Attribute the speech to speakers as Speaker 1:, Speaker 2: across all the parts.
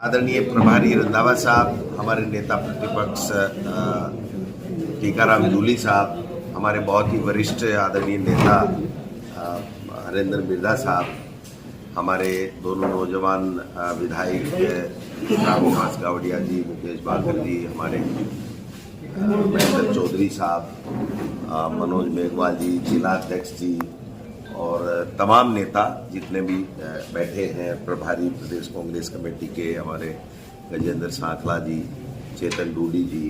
Speaker 1: आदरणीय प्रभारी रंधावा साहब, हमारे नेता प्रतिपक्ष टीकाराम जूली साहब, हमारे बहुत ही वरिष्ठ आदरणीय नेता हरेंद्र मिर्जा साहब, हमारे दोनों नौजवान विधायक रामनिवास गावड़िया जी, मुकेश बाकर जी, हमारे महेंद्र चौधरी साहब, मनोज मेघवाल जी, जिलाध्यक्ष जी और तमाम नेता जितने भी बैठे हैं, प्रभारी प्रदेश कांग्रेस कमेटी के हमारे गजेंद्र सांखला जी, चेतन डूडी जी,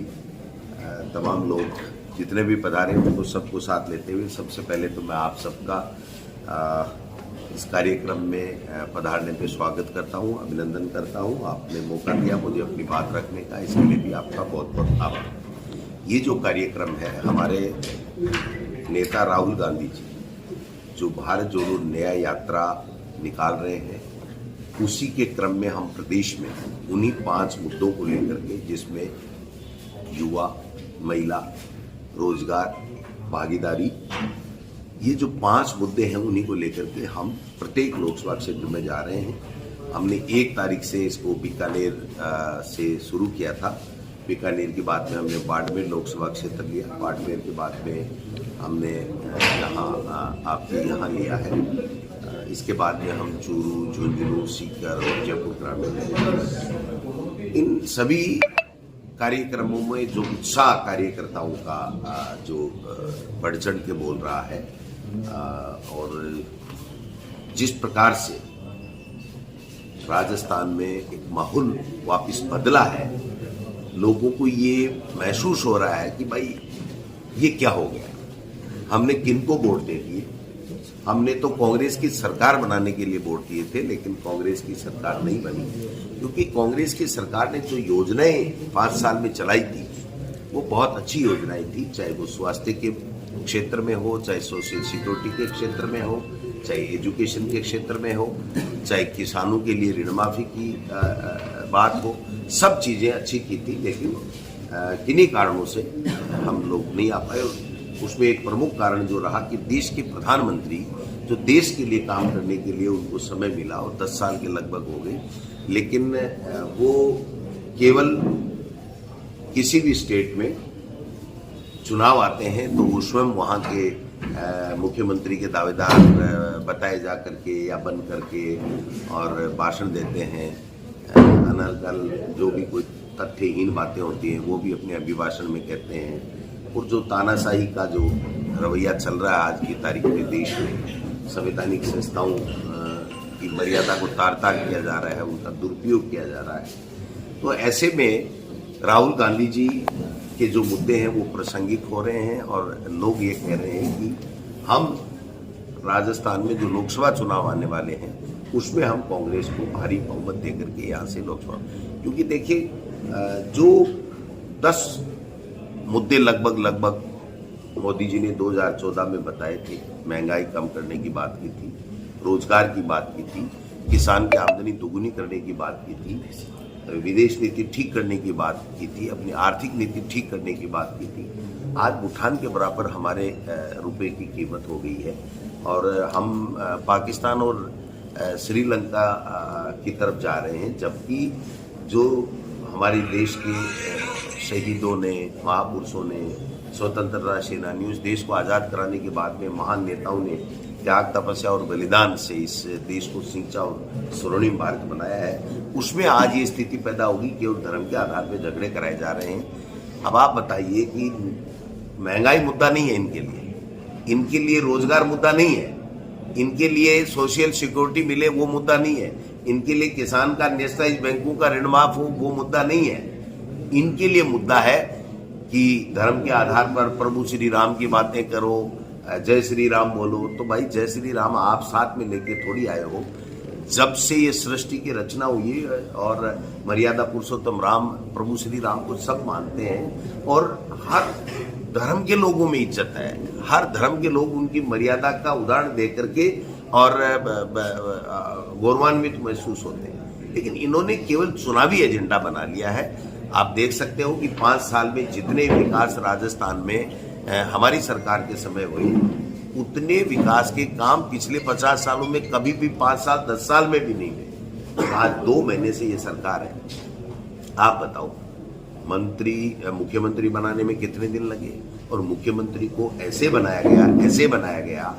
Speaker 1: तमाम लोग जितने भी पधारे उनको सबको साथ लेते हुए सबसे पहले तो मैं आप सबका इस कार्यक्रम में पधारने पे स्वागत करता हूं, अभिनंदन करता हूं। आपने मौका दिया मुझे अपनी बात रखने का, इसके लिए भी आपका बहुत बहुत आभार। ये जो कार्यक्रम है, हमारे नेता राहुल गांधी जी जो भारत जोड़ो न्याय यात्रा निकाल रहे हैं, उसी के क्रम में हम प्रदेश में उन्हीं 5 मुद्दों को लेकर के, जिसमें युवा, महिला, रोजगार, भागीदारी, ये जो 5 मुद्दे हैं उन्हीं को लेकर के हम प्रत्येक लोकसभा क्षेत्र में जा रहे हैं। हमने 1 तारीख से इसको बीकानेर से शुरू किया था। बीकानेर के बाद में हमने बाड़मेर लोकसभा क्षेत्र लिया, बाड़मेर के बाद में हमने यहाँ आपके यहाँ लिया है, इसके बाद में हम चूरू, झुंझुनू, सीकर और जयपुर ग्रामीण। इन सभी कार्यक्रमों में जो उत्साह कार्यकर्ताओं का जो बढ़ चढ़ के बोल रहा है और जिस प्रकार से राजस्थान में एक माहौल वापस बदला है, लोगों को ये महसूस हो रहा है कि भाई ये क्या हो गया। हमने किनको वोट दे दिए? हमने तो कांग्रेस की सरकार बनाने के लिए वोट दिए थे, लेकिन कांग्रेस की सरकार नहीं बनी, क्योंकि कांग्रेस की सरकार ने जो योजनाएं 5 साल में चलाई थी वो बहुत अच्छी योजनाएं थी, चाहे वो स्वास्थ्य के क्षेत्र में हो, चाहे सोशल सिक्योरिटी के क्षेत्र में हो, चाहे एजुकेशन के क्षेत्र में हो, चाहे किसानों के लिए ऋण माफी की बात हो, सब चीजें अच्छी की थी, लेकिन किन्हीं कारणों से हम लोग नहीं आ पाए। उसमें एक प्रमुख कारण जो रहा कि देश के प्रधानमंत्री जो देश के लिए काम करने के लिए उनको समय मिला और 10 साल के लगभग हो गए, लेकिन वो केवल किसी भी स्टेट में चुनाव आते हैं तो वो स्वयं वहाँ के मुख्यमंत्री के दावेदार बताए जा करके या बन करके और भाषण देते हैं, अनर्गल जो भी कोई तथ्यहीन बातें होती हैं वो भी अपने अभिभाषण में कहते हैं। और जो तानाशाही का जो रवैया चल रहा है आज की तारीख में देश में, संवैधानिक संस्थाओं की मर्यादा को तार-तार किया जा रहा है, उनका दुरुपयोग किया जा रहा है, तो ऐसे में राहुल गांधी जी के जो मुद्दे हैं वो प्रासंगिक हो रहे हैं और लोग ये कह रहे हैं कि हम राजस्थान में जो लोकसभा चुनाव आने वाले हैं उसमें हम कांग्रेस को भारी बहुमत देकर के यहाँ से लोकसभा, क्योंकि देखिए जो 10 मुद्दे लगभग मोदी जी ने 2014 में बताए थे, महंगाई कम करने की बात की थी, रोजगार की बात की थी, किसान की आमदनी दोगुनी करने की बात की थी, विदेश नीति ठीक करने की बात की थी, अपनी आर्थिक नीति ठीक करने की बात की थी। आज भूटान के बराबर हमारे रुपए की कीमत हो गई है और हम पाकिस्तान और श्रीलंका की तरफ जा रहे हैं, जबकि जो हमारे देश के शहीदों ने, महापुरुषों ने, स्वतंत्रता सेनानियों, इस देश को आज़ाद कराने के बाद में महान नेताओं ने त्याग, तपस्या और बलिदान से इस देश को सींचा और स्वर्णिम भारत बनाया है, उसमें आज ये स्थिति पैदा होगी कि केवल धर्म के आधार पर झगड़े कराए जा रहे हैं। अब आप बताइए कि महंगाई मुद्दा नहीं है इनके लिए रोजगार मुद्दा नहीं है, इनके लिए सोशल सिक्योरिटी मिले वो मुद्दा नहीं है, इनके लिए किसान का नेशनलाइज बैंकों का ऋण माफ हो वो मुद्दा नहीं है। इनके लिए मुद्दा है कि धर्म के आधार पर प्रभु श्री राम की बातें करो, जय श्री राम बोलो। तो भाई जय श्री राम आप साथ में लेके थोड़ी आए हो। जब से ये सृष्टि की रचना हुई और मर्यादा पुरुषोत्तम राम प्रभु श्री राम को सब मानते हैं और हर धर्म के लोगों में इज्जत है, हर धर्म के लोग उनकी मर्यादा का उदाहरण दे करके और गौरवान्वित महसूस होते हैं। लेकिन इन्होंने केवल चुनावी एजेंडा बना लिया है। आप देख सकते हो कि 5 साल में जितने विकास राजस्थान में हमारी सरकार के समय हुए, उतने विकास के काम पिछले 50 सालों में कभी भी 5 साल 10 साल में भी नहीं हुए। आज 2 महीने से ये सरकार है, आप बताओ मुख्यमंत्री बनाने में कितने दिन लगे, और मुख्यमंत्री को ऐसे बनाया गया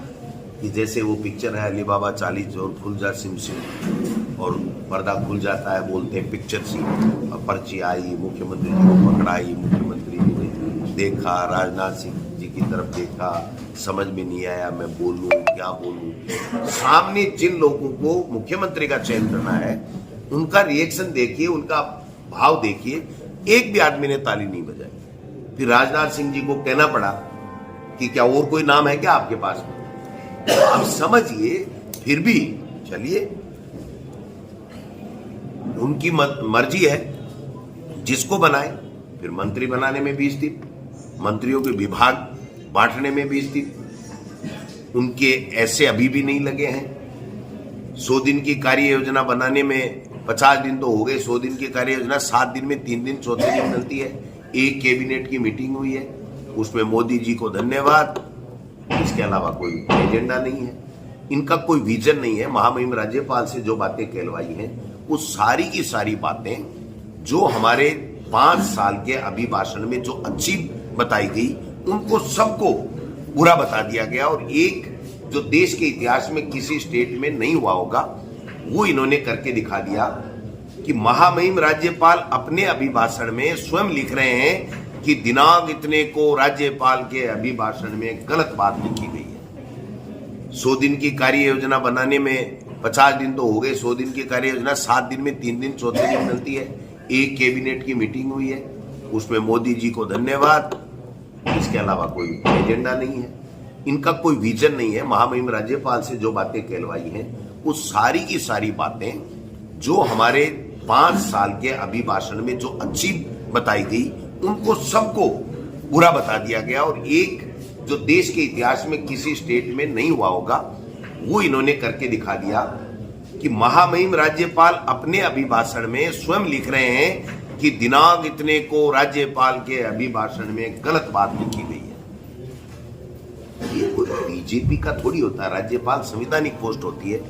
Speaker 1: कि जैसे वो पिक्चर है अली बाबा 40 जोर खुल जा सिम सिम, और पर्दा खुल जाता है, बोलते हैं पिक्चर सी, पर्ची आई, मुख्यमंत्री जी को पकड़ाई, मुख्यमंत्री जी ने देखा, राजनाथ सिंह जी की तरफ देखा, समझ में नहीं आया मैं बोलूं क्या बोलूं। सामने जिन लोगों को मुख्यमंत्री का चयन करना है उनका रिएक्शन देखिए, उनका भाव देखिए, एक भी आदमी ने ताली नहीं बजाई। फिर राजनाथ सिंह जी को कहना पड़ा कि क्या और कोई नाम है क्या आपके पास में? तो आप समझिए, फिर भी चलिए, उनकी मर्जी है, जिसको बनाए। फिर मंत्री बनाने में 20 दिन, मंत्रियों के विभाग बांटने में 20 दिन, उनके ऐसे अभी भी नहीं लगे हैं। 100 दिन की कार्य योजना बनाने में 50 दिन तो हो गए, 100 दिन की कार्य योजना 7 दिन में 3 दिन चौथे दिन मिलती है। एक कैबिनेट की मीटिंग हुई है, उसमें मोदी जी को धन्यवाद, इसके अलावा कोई एजेंडा नहीं है, इनका कोई विजन नहीं है। महामहिम राज्यपाल से जो बातें कहलवाई हैं वो सारी की सारी बातें जो हमारे 5 साल के अभिभाषण में जो अच्छी बताई गई, उनको सबको बुरा बता दिया गया, और एक जो देश के इतिहास में किसी स्टेट में नहीं हुआ होगा वो इन्होंने करके दिखा दिया कि महामहिम राज्यपाल अपने अभिभाषण में स्वयं लिख रहे हैं कि दिनांक इतने को राज्यपाल के अभिभाषण में गलत बात लिखी गई है। 100 दिन की कार्य योजना बनाने में 50 दिन तो हो गए, 100 दिन की कार्य योजना 7 दिन में 3 दिन चौथे दिन मिलती है। एक कैबिनेट की मीटिंग हुई है, उसमें मोदी जी को धन्यवाद, इसके अलावा कोई एजेंडा नहीं है, इनका कोई विजन नहीं है। महामहिम राज्यपाल से जो बातें कहलवाई हैं वो सारी की सारी बातें जो हमारे 5 साल के अभिभाषण में जो अच्छी बताई गई, उनको सबको बुरा बता दिया गया, और एक जो देश के इतिहास में किसी स्टेट में नहीं हुआ होगा वो इन्होंने करके दिखा दिया कि महामहिम राज्यपाल अपने अभिभाषण में स्वयं लिख रहे हैं कि दिनांक इतने को राज्यपाल के अभिभाषण में गलत बात लिखी गई है। ये कोई बीजेपी का थोड़ी होता है, राज्यपाल संवैधानिक पोस्ट होती है,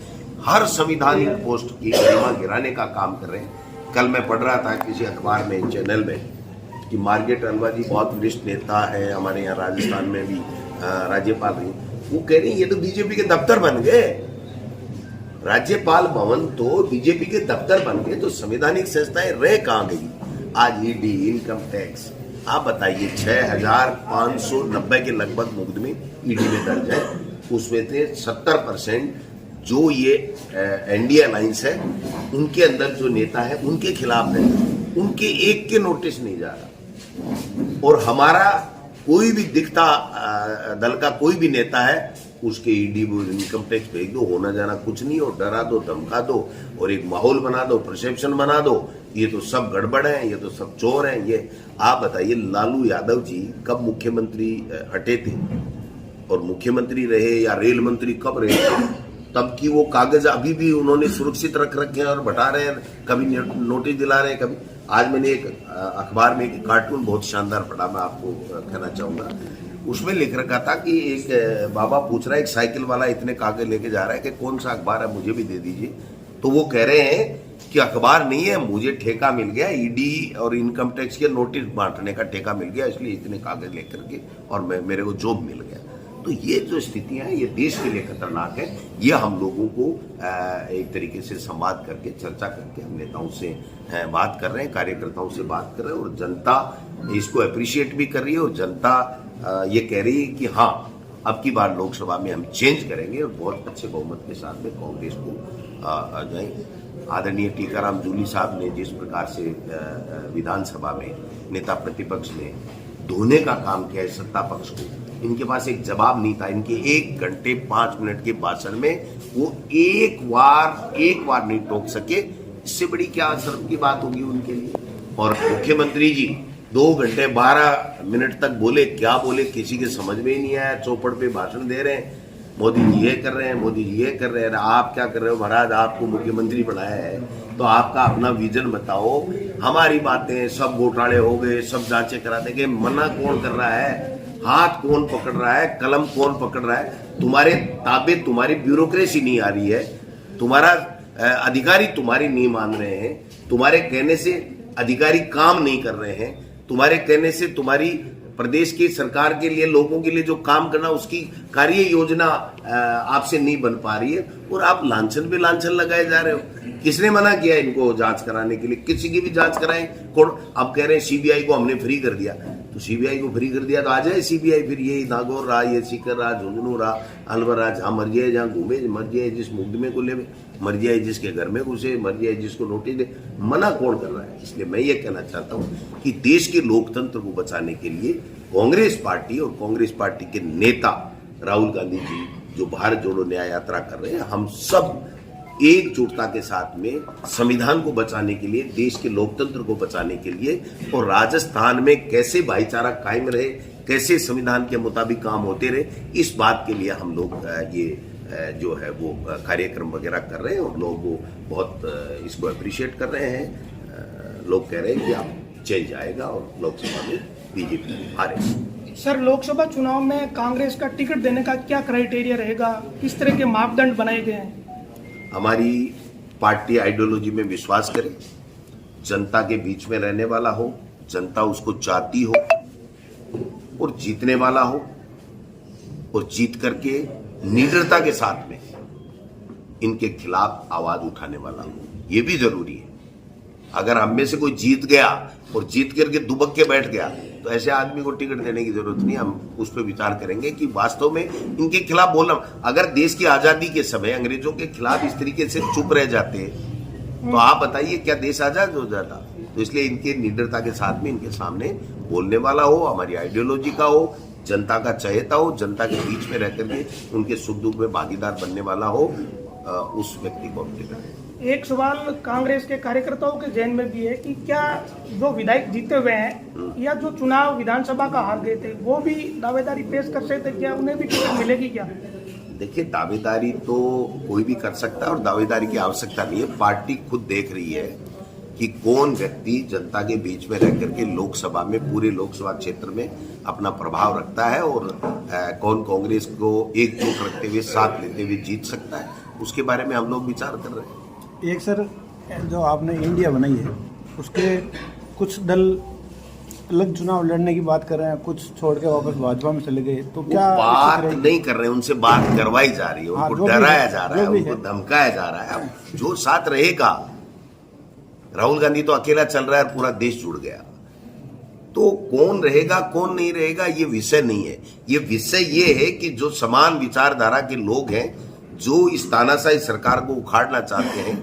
Speaker 1: हर संवैधानिक पोस्ट की गरिमा गिराने का काम कर रहे हैं। कल मैं पढ़ रहा था किसी अखबार में, चैनल में, कि मार्गरेट अलवा जी बहुत वरिष्ठ नेता है, हमारे यहाँ राजस्थान में भी राज्यपाल रही, वो कह रही ये तो बीजेपी के दफ्तर बन गए, राज्यपाल भवन तो बीजेपी के दफ्तर बन गए, तो संवैधानिक संस्थाएं रह कहां गई? आज ईडी, इनकम टैक्स, आप बताइए 6590 के लगभग मुकदमे ईडी में दर्ज है, उसमें से 70% जो ये एनडीए अलायंस है उनके अंदर जो नेता है उनके खिलाफ है, उनके एक के नोटिस नहीं जा रहा। और हमारा कोई भी दिखता दल का कोई भी नेता है, उसके ईडी इनकम टैक्स भेज दो, होना जाना कुछ नहीं हो, डरा दो, धमका दो, और एक माहौल बना दो, परसेप्शन बना दो, ये तो सब गड़बड़ है, ये तो सब चोर हैं। ये आप बताइए, लालू यादव जी कब मुख्यमंत्री हटे थे और मुख्यमंत्री रहे या रेल मंत्री कब रहे थे, तब की वो कागज अभी भी उन्होंने सुरक्षित रख रखे हैं और बता रहे हैं, कभी नोटिस दिला रहे हैं, कभी। आज मैंने एक अखबार में एक कार्टून बहुत शानदार पढ़ा, मैं आपको कहना चाहूंगा। उसमें लिख रखा था कि एक बाबा पूछ रहा है, एक साइकिल वाला इतने कागज लेके जा रहा है कि कौन सा अखबार है, मुझे भी दे दीजिए। तो वो कह रहे हैं कि अखबार नहीं है, मुझे ठेका मिल गया, ईडी और इनकम टैक्स के नोटिस बांटने का ठेका मिल गया, इसलिए इतने कागज लेकर के और मेरे को जॉब मिल गया। तो ये जो स्थितियां हैं ये देश के लिए खतरनाक है। ये हम लोगों को एक तरीके से संवाद करके, चर्चा करके हम नेताओं से बात कर रहे हैं, कार्यकर्ताओं से बात कर रहे हैं, और जनता इसको अप्रिशिएट भी कर रही है, और जनता ये कह रही है कि हाँ, अब की बार लोकसभा में हम चेंज करेंगे और बहुत अच्छे बहुमत के साथ में कांग्रेस को आ जाएंगे। आदरणीय टीकाराम जूली साहब ने जिस प्रकार से विधानसभा में नेता प्रतिपक्ष ने धोने का काम किया है सत्ता पक्ष को, इनके पास एक जवाब नहीं था। इनके 1 घंटे 5 मिनट के भाषण में वो एक बार नहीं टोक सके। इससे बड़ी क्या शर्म की बात होगी उनके लिए। और मुख्यमंत्री जी 2 घंटे 12 मिनट तक बोले, क्या बोले किसी के समझ में ही नहीं आया। चौपड़ पे भाषण दे रहे हैं, मोदी जी ये कर रहे हैं, मोदी जी ये कर रहे हैं। आप क्या कर रहे हो महाराज, आपको मुख्यमंत्री बनाया है तो आपका अपना विजन बताओ। हमारी बातें सब घोटाले हो गए, सब जांचें करा देंगे, मना कौन कर रहा है, हाथ कौन पकड़ रहा है, कलम कौन पकड़ रहा है। तुम्हारे ताबे तुम्हारी ब्यूरोक्रेसी नहीं आ रही है, तुम्हारा अधिकारी तुम्हारी नहीं मान रहे हैं, तुम्हारे कहने से अधिकारी काम नहीं कर रहे हैं, तुम्हारे कहने से तुम्हारी प्रदेश की सरकार के लिए, लोगों के लिए जो काम करना उसकी कार्य योजना आपसे नहीं बन पा रही है, और आप लांछन पे लांछन लगाए जा रहे हो। किसने मना किया इनको जांच कराने के लिए? किसी की भी जांच कराएं। कौन? अब कह रहे हैं सीबीआई को हमने फ्री कर दिया, तो सीबीआई को फ्री कर दिया तो आ जाए सीबीआई, फिर ये नागौर रहा, ये सीकर रहा, झुंझुनू रहा, अलवर रहा, जहां मर जाए, जहां घूमे मर जाए, जिस मुकदमे को ले मर जाए, जिसके घर में घुसे मर जाए, जिसको नोटिस दे, मना कौन कर रहा है? इसलिए मैं ये कहना चाहता हूं कि देश के लोकतंत्र को बचाने के लिए कांग्रेस पार्टी और कांग्रेस पार्टी के नेता राहुल गांधी जी जो भारत जोड़ो न्याय यात्रा कर रहे हैं, हम सब एकजुटता के साथ में संविधान को बचाने के लिए, देश के लोकतंत्र को बचाने के लिए, और राजस्थान में कैसे भाईचारा कायम रहे, कैसे संविधान के मुताबिक काम होते रहे, इस बात के लिए हम लोग ये जो है वो कार्यक्रम वगैरह कर रहे हैं, और लोग वो बहुत इसको अप्रिशिएट कर रहे हैं। लोग कह रहे हैं कि अब चेंज आएगा और लोकसभा में बीजेपी हारेगी।
Speaker 2: सर, लोकसभा चुनाव में कांग्रेस का टिकट देने का क्या क्राइटेरिया रहेगा, किस तरह के मापदंड बनाए गए हैं?
Speaker 1: हमारी पार्टी आइडियोलॉजी में विश्वास करे, जनता के बीच में रहने वाला हो, जनता उसको चाहती हो, और जीतने वाला हो, और जीत करके निडरता के साथ में इनके खिलाफ आवाज उठाने वाला हो। ये भी जरूरी है। अगर हम में से कोई जीत गया और जीत करके दुबक के बैठ गया तो ऐसे आदमी को टिकट देने की जरूरत नहीं। हम उस पर विचार करेंगे कि वास्तव में इनके खिलाफ बोलना, अगर देश की आजादी के समय अंग्रेजों के खिलाफ इस तरीके से चुप रह जाते तो आप बताइए क्या देश आजाद हो जाता? तो इसलिए इनके निडरता के साथ में इनके सामने बोलने वाला हो, हमारी आइडियोलॉजी का हो, जनता का चहेता हो, जनता के बीच में रह करके उनके सुख दुख में भागीदार बनने वाला हो, उस व्यक्ति को हम टिकट दें।
Speaker 2: एक सवाल कांग्रेस के कार्यकर्ताओं के जहन में भी है कि क्या जो विधायक जीते हुए हैं या जो चुनाव विधानसभा का हार गए थे वो भी दावेदारी पेश कर सकते, क्या उन्हें भी टिकट मिलेगी क्या?
Speaker 1: देखिए, दावेदारी तो कोई भी कर सकता है और दावेदारी की आवश्यकता नहीं है। पार्टी खुद देख रही है कि कौन व्यक्ति जनता के बीच में रह करके लोकसभा में, पूरे लोकसभा क्षेत्र में अपना प्रभाव रखता है, और कौन कांग्रेस को एकजुट रखते हुए, साथ लेते हुए जीत सकता है, उसके बारे में हम लोग विचार कर रहे हैं।
Speaker 3: एक सर, जो आपने इंडिया बनाई है उसके कुछ दल अलग चुनाव लड़ने की बात कर रहे हैं, कुछ छोड़ के वापस भाजपा में चले गए, तो क्या
Speaker 1: बात नहीं कर रहे हैं, उनसे बात करवाई जा रही है, उनको डराया जा रहा है, उनको धमकाया जा रहा है। अब जो साथ रहेगा, राहुल गांधी तो अकेला चल रहा है और पूरा देश जुड़ गया, तो कौन रहेगा कौन नहीं रहेगा ये विषय नहीं है। ये विषय ये है कि जो समान विचारधारा के लोग हैं, जो इस तानाशाही सरकार को उखाड़ना चाहते हैं,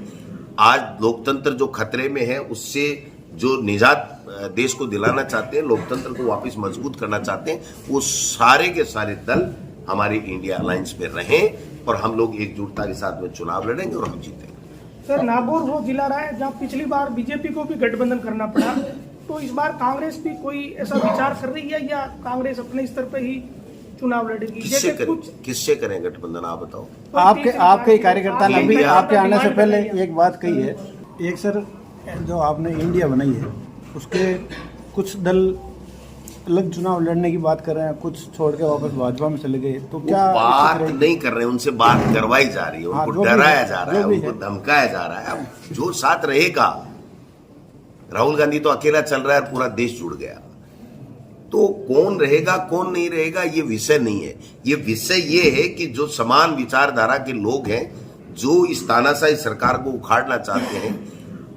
Speaker 1: आज लोकतंत्र जो खतरे में है उससे जो निजात देश को दिलाना चाहते हैं, लोकतंत्र को वापस मजबूत करना चाहते हैं, वो सारे के सारे दल हमारे इंडिया अलायंस में रहें और हम लोग एकजुटता के साथ में चुनाव लड़ेंगे और हम जीतेंगे।
Speaker 2: सर, नागौर वो जिला रहा है जहाँ पिछली बार बीजेपी को भी गठबंधन करना पड़ा, तो इस बार कांग्रेस भी कोई ऐसा विचार कर रही है या कांग्रेस अपने स्तर पर ही चुनाव लड़ेगी?
Speaker 1: किससे करें गठबंधन, आप बताओ।
Speaker 3: आपके कार्यकर्ता ने अभी आपके आने से पहले एक बात कही है। एक सर, जो आपने इंडिया बनाई है उसके कुछ दल अलग चुनाव लड़ने की बात कर रहे हैं, कुछ छोड़ के वापस भाजपा में चले गए, तो क्या
Speaker 1: बात नहीं कर रहे हैं, उनसे बात करवाई जा रही है, उनको डराया जा रहा है, उनको धमकाया जा रहा है। अब जो साथ रहेगा, राहुल गांधी तो अकेला चल रहा है और पूरा देश जुड़ गया, तो कौन रहेगा कौन नहीं रहेगा ये विषय नहीं है। ये विषय ये है कि जो समान विचारधारा के लोग हैं, जो इस तानाशाही सरकार को उखाड़ना चाहते हैं,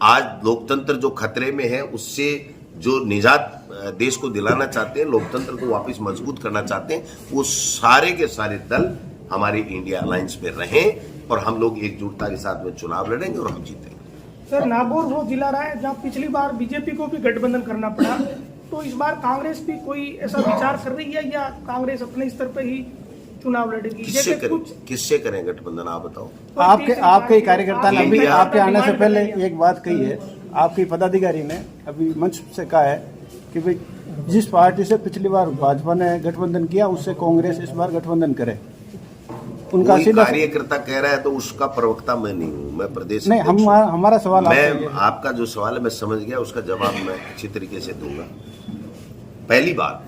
Speaker 1: आज लोकतंत्र जो खतरे में है उससे जो निजात देश को दिलाना चाहते हैं, लोकतंत्र को वापस मजबूत करना चाहते हैं, वो सारे के सारे दल हमारे इंडिया अलायंस में रहें और हम लोग एकजुटता के साथ में चुनाव लड़ेंगे और हम जीतेंगे।
Speaker 2: सर, नागौर वो जिला रहा है जहाँ पिछली बार बीजेपी को भी गठबंधन करना पड़ा, तो इस बार कांग्रेस भी कोई ऐसा विचार कर रही है या कांग्रेस अपने स्तर पर ही चुनाव लड़ेगी?
Speaker 1: किससे करें गठबंधन, आप बताओ।
Speaker 3: आपके कार्यकर्ता ने अभी आपके आने से पहले एक बात कही है, आपकी पदाधिकारी ने अभी मंच से कहा है कि भाई जिस पार्टी से पिछली बार भाजपा ने गठबंधन किया उससे कांग्रेस इस बार गठबंधन करे। उनका
Speaker 1: कार्यकर्ता कह रहा है तो उसका प्रवक्ता मैं नहीं हूँ, मैं प्रदेश
Speaker 3: नहीं। हमारा सवाल
Speaker 1: मैं आपका जो सवाल है मैं समझ गया, उसका जवाब मैं अच्छी तरीके से दूंगा। पहली बात,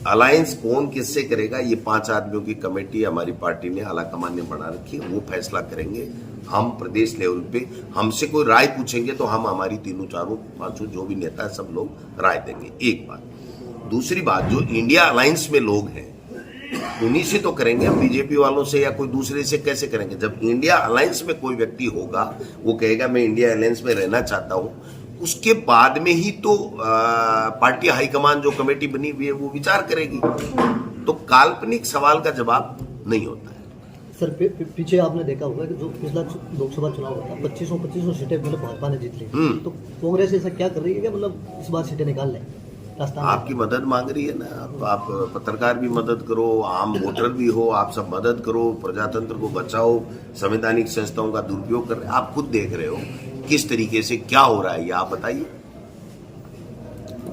Speaker 1: अलायंस कौन किससे करेगा, ये 5 आदमियों की कमेटी हमारी पार्टी ने, आलाकमान ने बना रखी है, वो फैसला करेंगे। हम प्रदेश लेवल पे हमसे कोई राय पूछेंगे तो हम हमारी 3 4 5 जो भी नेता है सब लोग राय देंगे, एक बात। दूसरी बात, जो इंडिया अलायंस में लोग हैं उन्हीं से तो करेंगे, हम बीजेपी वालों से या कोई दूसरे से कैसे करेंगे? जब इंडिया अलायंस में कोई व्यक्ति होगा, वो कहेगा मैं इंडिया अलायंस में रहना चाहता हूं, उसके बाद में ही तो पार्टी हाईकमान जो कमेटी बनी हुई है वो विचार करेगी। तो काल्पनिक सवाल का जवाब नहीं होता है।
Speaker 4: सर पीछे आपने देखा होगा कि जो पिछला लोकसभा चुनाव हुआ था 2500 सीटें मतलब भाजपा ने जीत ली, तो कांग्रेस ऐसा क्या कर रही है कि मतलब इस बार सीटें निकाल लें?
Speaker 1: आपकी मदद मांग रही है ना, तो आप पत्रकार भी मदद करो, आम वोटर भी हो, आप सब मदद करो, प्रजातंत्र को बचाओ, संवैधानिक संस्थाओं का दुरुपयोग कर रहे हैं। आप खुद देख रहे हो किस तरीके से क्या हो रहा है, ये आप बताइए।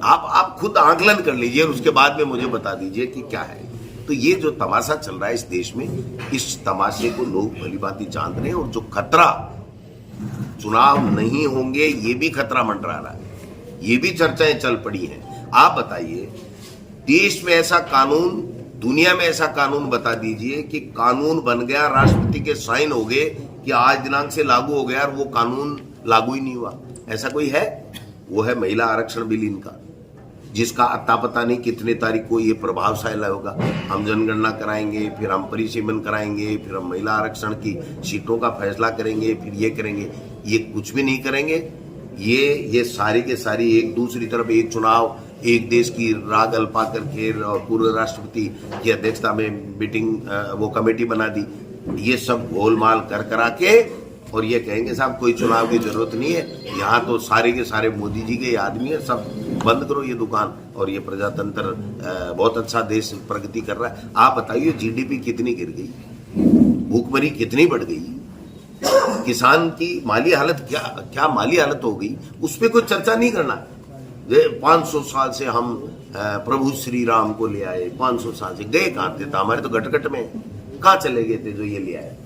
Speaker 1: आप खुद आंकलन कर लीजिए और उसके बाद में मुझे बता दीजिए कि क्या है। तो ये जो तमाशा चल रहा है इस देश में, इस तमाशे को लोग भलीभांति जान रहे हैं। और जो खतरा चुनाव नहीं होंगे ये भी खतरा मंडरा रहा है, ये भी चर्चाएं चल पड़ी हैं। आप बताइए, देश में ऐसा कानून, दुनिया में ऐसा कानून बता दीजिए कि कानून बन गया, राष्ट्रपति के साइन हो गए कि आज दिनांक से लागू हो गया और वो कानून लागू ही नहीं हुआ। ऐसा कोई है? वो है महिला आरक्षण बिल इनका, जिसका अता पता नहीं कितने तारीख को ये प्रभावशाली होगा। हम जनगणना कराएंगे, फिर हम परिसीमन कराएंगे, फिर हम महिला आरक्षण की सीटों का फैसला करेंगे, फिर ये करेंगे। ये कुछ भी नहीं करेंगे। ये सारी के सारी एक दूसरी तरफ एक चुनाव, एक देश की राग अल्पा करके पूर्व राष्ट्रपति की अध्यक्षता में मीटिंग, वो कमेटी बना दी। ये सब गोलमाल कर करा के और ये कहेंगे साहब कोई चुनाव की जरूरत नहीं है, यहाँ तो सारे के सारे मोदी जी के आदमी है, सब बंद करो ये दुकान। और ये प्रजातंत्र बहुत अच्छा देश प्रगति कर रहा है। आप बताइए जीडीपी कितनी गिर गई, भूखमरी कितनी बढ़ गई, किसान की माली हालत क्या माली हालत हो गई, उस पर कोई चर्चा नहीं करना। 500 साल से हम प्रभु श्री राम को ले आए, 500 साल से गए कहाँ थे? तो हमारे तो घटघट में कहाँ चले गए थे जो ये ले आए?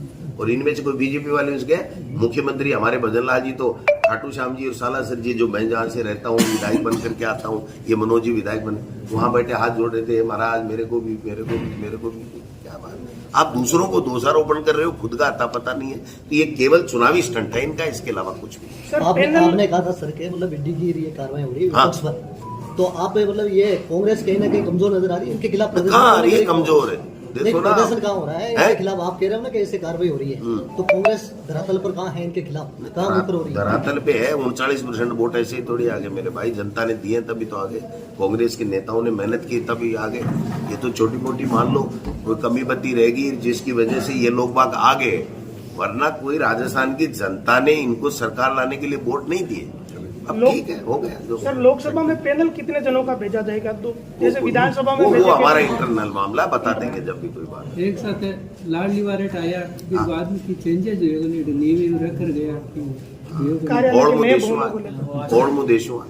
Speaker 1: और इनमें से कोई बीजेपी वाले उसके मुख्यमंत्री हमारे भजन लाल जी तो खाटू श्याम जी और सालासर जी, जो मैं जहाँ से रहता हूँ विधायक बन करके आता हूँ, ये मनोज जी विधायक बने, वहां बैठे हाथ जोड़ रहे थे, महाराज मेरे को भी। क्या बात है, आप दूसरों को दोषारोपण कर रहे हो, खुद का अता पता नहीं है। तो ये केवल चुनावी स्टंट है इनका, इसके अलावा कुछ भी।
Speaker 4: आपने कहा था सर के मतलब ईडी की ये कार्रवाई हो रही है विपक्ष पर, तो आप मतलब ये कांग्रेस कहीं ना कहीं कमजोर नजर आ रही है, इनके खिलाफ
Speaker 1: ये कमजोर है। देखो ना,
Speaker 4: प्रदर्शन कहाँ हो रहा है इनके खिलाफ? आप कह रहे हो ना कि ऐसे कार्रवाई हो रही है, तो कांग्रेस धरातल पर कहाँ है इनके खिलाफ, कहाँ ऊपर हो रही है? धरातल
Speaker 1: पे है। 39% वोट ऐसे ही थोड़ी आगे मेरे भाई, जनता ने दिए तभी तो आगे, कांग्रेस के नेताओं ने मेहनत की तभी आगे। ये तो छोटी मोटी मान लो कोई कमी बत्ती रहेगी जिसकी वजह से ये लोग बाग आगे, वरना कोई राजस्थान की जनता ने इनको सरकार लाने के लिए वोट नहीं दिए। अब ठीक है, हो गया।
Speaker 2: सर लोकसभा में पैनल कितने जनों का भेजा जाएगा? तो जैसे विधानसभा में
Speaker 1: वो हमारा इंटरनल मामला, बता देंगे जब भी कोई बात।
Speaker 5: एक साथ लाडली वारेट आया, फिर बाद में की चेंजेस हुए, नींव रख कर गया
Speaker 1: और मुदेशुआ